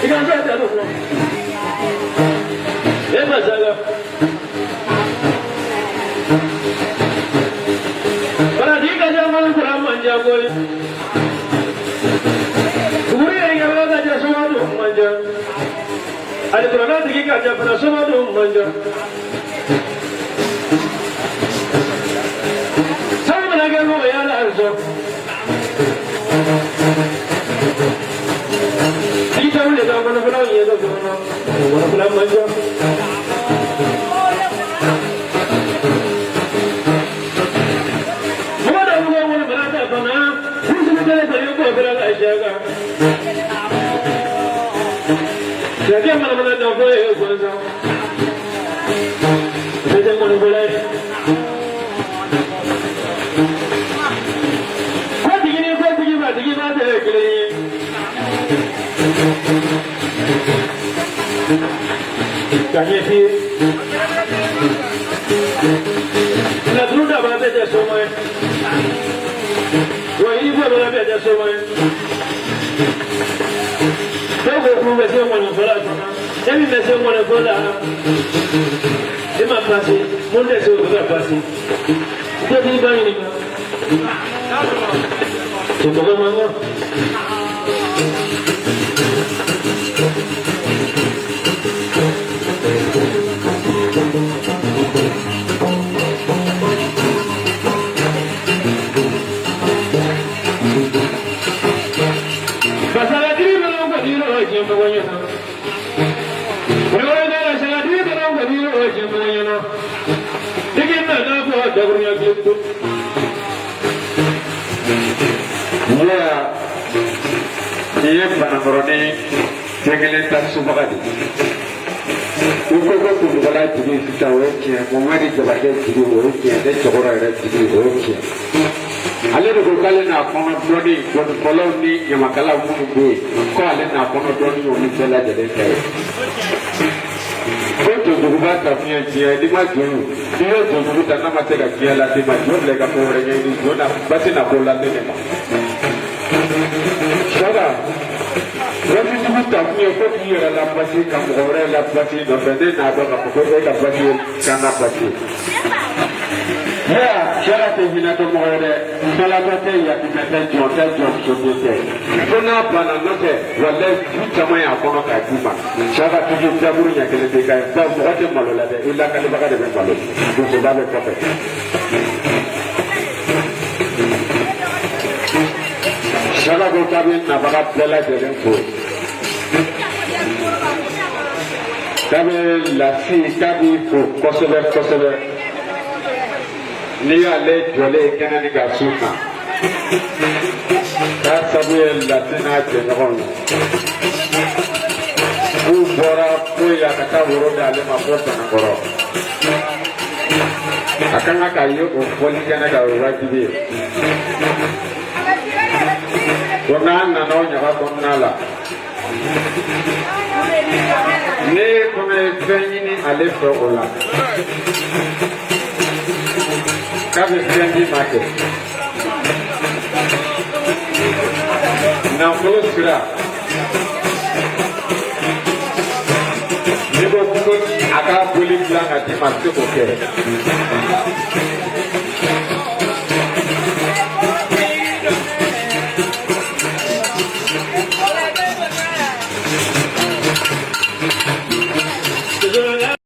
Because manja boy. Uri ya ga ja sama do manja. Ali Qur'an digi ga ja fara sama do manja. Sama na ga mo ya la arzo. Kita boleh dah mana pula ye do mana pula manja. Jadi mana mana dah boleh kuasa. Jadi mana boleh. Kau tinggi mana kali. Kaya si. Nak dulu dah berada di semua. Wah ini pun berada di semua. Vous mettez mon voilà. Et puis mettez mon voilà. Et ma place, mon décès va passer. C'est bien bien. C'est comment Ia panamoroni tegele tasubagadi. Uko ko kubala tigi sitawoki, mumari jabake tigi woki, de chokora re tigi woki. Ale ko kale na kono doni ko koloni yamakala mungu ko ale na kono doni oni bela jade kai. Ko duguba ta fiye jiye di ma junu. Iyo duguba ta na mateka kiela di ma junu le ka ko re ni jona basi na ko la de ma. Shada. Rami ni muta kuye ko kiye la pasi ka mo re la pasi do bende na do ka ko la pasi kana pasi. Ya, shada te hina to mo re sala ko te ya ti mete jonta jon so te. Kona bana no te wala futa ma ya kono ka kuma. Shada te ju taburu nya kele te kai ba mo te malo la de illa ka de baga de malo. Du ko ba le ko te. Shada ko tabi na baga pela de ko. Tabi la si tabi ko kosebe ni ale jole kana ni ga sunna ta sabu la tina je ngon u bora ko ya ka woro da le ma porta na goro akanga ka yo ko poli kana ga wa tibi kona na no nya ka konna la ne ko me fenini ale fo ola Kabe sendi make. Na folo sira. Nibo kuko aka boli blanga di maske ko ke.